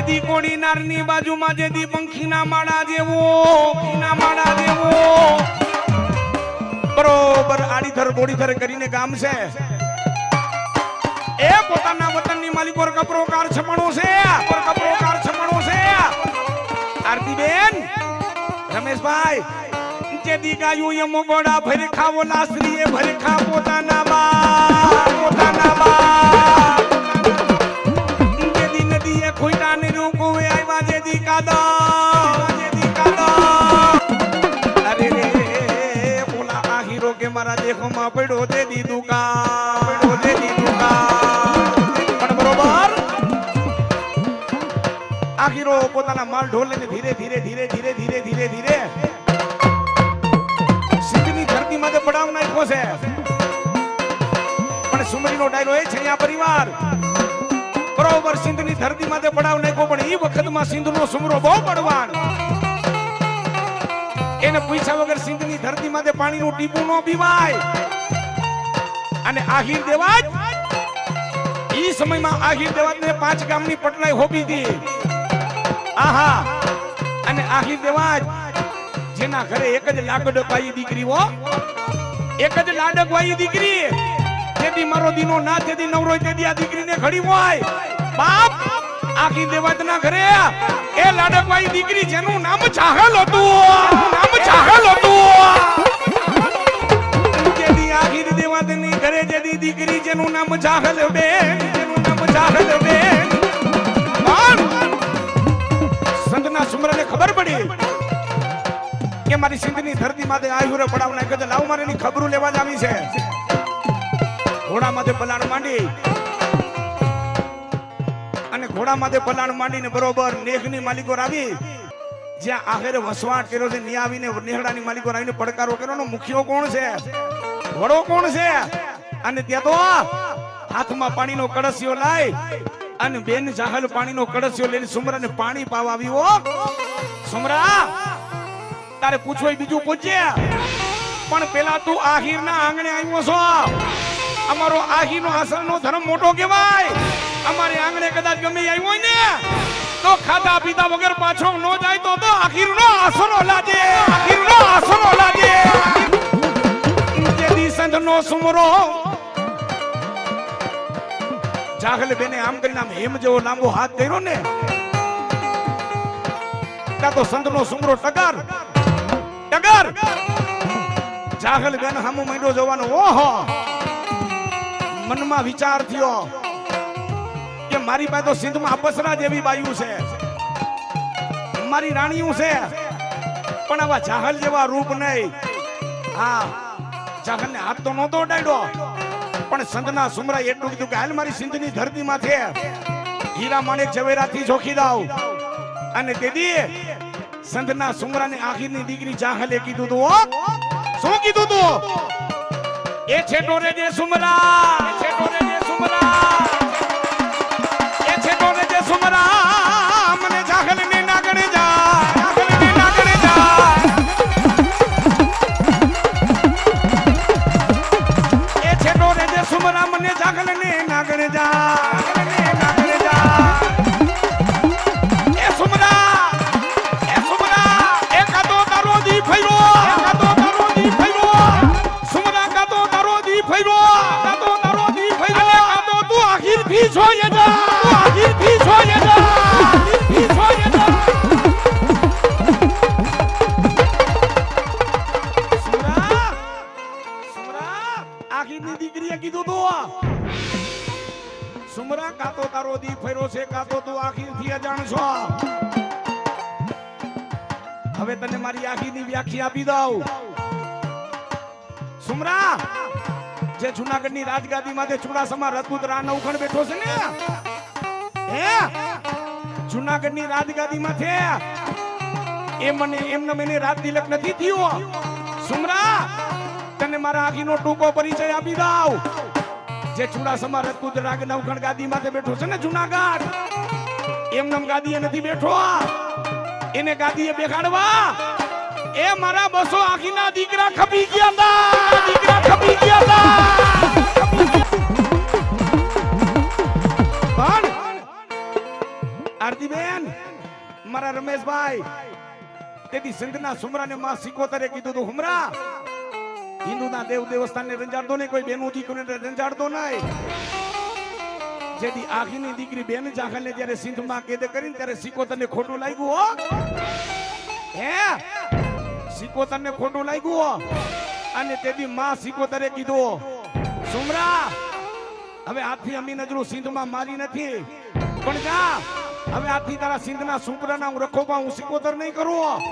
જેદી કોડી નારની બાજુમાં જેદી પંખીના માળા જેવો બરોબર આડીધર બોડીધર કરીને ગામ છે એ પોતાના વતનની માલિકો કપરો કાર છમણો છે આરતીબેન રમેશભાઈ જેદી ગાયું એ મોગોડા ભરી ખાવો લાસરીએ ભરી ખા પોતાના બા જેદી નદીએ ખોઈટા ને રૂકુએ આવ્યા જેદી કાદા અરે રે બોલા આ હીરો કે મારા દેખો માં પડ્યો તેદી દુકા પણ બરોબર આ હીરો પોતાના માલ ઢોલે ને ધીરે સિદ્ધની ધરતી માં પડાવ નાખ્યો છે પણ સુમરીનો ડાયરો એ છે અહીંયા પરિવાર બરોબર સિંધની ધરતી માં પડાવ નાખ્યો પણ એ વખતમાં સિંધનો સુમરો બહુ બળવાન એને પૂછ્યા વગર સિંધની ધરતી માં પાણીનું ટીપું ન પીવાય અને આહીર દેવાજ ઈ સમયમાં આહીર દેવાજને 5 ગામની પટલાઈ હોપી હતી આહા અને આહીર દેવાજ જેના ઘરે એક જ લાડકવાઈ દીકરી હો એક જ લાડકવાઈ દીકરી જેદી મારો દીનો ના જેદી નવરો તેદી આ દીકરીને ઘડી હોય બાપ આખી દેવાતના ઘરે એ લાડકવાઈ દીકરી જેનું નામ ચાહલ હતું જેદી આખી દેવાતની ઘરે જેદી દીકરી જેનું નામ ચાહલ બેન સંતના સુમરાને ખબર પડી કે મારી સિંધની ધરતી માથે આયુરે પડાવ નાખ્યો છે લાવ મારે એની ખબરો લેવા જ આવી છે ઘોડા માથે પલાણ માંડી અને ઘોડા માથે પલાણ માંડીને બરોબર નેહની માલિકો આવી જ્યાં આખરે વસવાટ કર્યો છે ની આવીને નેહડાની માલિકો આવીને પડકારો કર્યો નો મુખ્યો કોણ છે ઘોડો કોણ છે અને ત્યાં તો હાથમાં પાણીનો કળશિયો લાઈ અને બેન જાહલ પાણીનો કળશિયો લઈને સુમરાને પાણી પાવા આવ્યો સુમરા તારે પૂછવું બીજું પૂછજે પણ પેલા તું આહીરના આંગણે આવ્યો છો અમારો આહીનો આસરનો ધર્મ મોટો કહેવાય અમારે આંગણે કદાચ ગમે આવ્યો ને તો ખાધા પીધા વગર પાછો ન જાય તો આહીરનો આસનો લાજે જેદી સંતનો સુમરો જાહલ બેને આમ કરીને આમ હેમ જેવો લાંબો હાથ કર્યો ને ત્યાં તો સંતનો સુમરો ટગર જાહલ બેન હામો માંડ્યો જવાનો ઓહો મનમાં વિચાર થયો કે મારી પાસે તો સિંધમાં અપસરા જેવી બાયું છે મારી રાણીયું છે પણ આવા જાહલ જેવા રૂપ નહીં હા જાહલને હાથ તો નહોતો અડાડ્યો પણ સંતના સુમરા એટલું કીધું કે હાલ મારી સિંધની ધરતી માથે હીરા માણેક ઝવેરાથી જોખી દાવ અને તેદી સંતના સુમરાને આખીરની દીકરી જાહલે કીધું તું શું કીધું તું એ છેટો રે જે સુમરા મને જાહલ ને નાગણે જા એ છેટો રે જે સુમરા મને જાહલ ને નાગણે જા દીકરીએ કીધું તું સુમરા કાતો તારો દી ફર્યો છે કાતો તું આખીર થી અજાણ છો હવે તને મારી આખીની વ્યાખ્યા આપી દઉં સુમરા જે જૂનાગઢની રાજગાદી માથે ચુડાસમા રજપૂત રાણ નવખણ બેઠો છે ને હે જૂનાગઢની રાજગાદી માથે એ મને એમને મને રાત તિલક નથી થયો સુમરા તને મારા આખીનો ટૂંકો પરિચય આપી દઉં જે ચુડાસમા રજપૂત રાગ નવખણ ગાદી માથે બેઠો છે ને જૂનાગઢ એમને ગાદીએ નથી બેઠો એને ગાદીએ બેસાડવા એ મારા 200 આખીના દીકરા ખપી ગયા હતા પણ આરતીબેન મારા રમેશભાઈ તેથી સિંધના સુમરાને માં સિકોતરે કીધું તું હુમરા હિન્દુના દેવ દેવસ્થાનને રંજાડતો નહીં, કોઈ બેનું દીકરીને રંજાડતો નહીં. જેથી આખીની દીકરી બેન જાખલને જ્યારે સિંધમાં કેદે કરીને ત્યારે સિકોતરને ખોટું લાગ્યું હો. હે સિકોતરને ખોટું લાગ્યું હો. અને તેથી માં સિકોતરે કીધું સુમરા હવે આથી અમી નજરું સિંધમાં મારી નથી, પણ જા હવે આથી તારા સિંધના સુમરાના હું રખોપા હું સિકોતર નહીં કરું.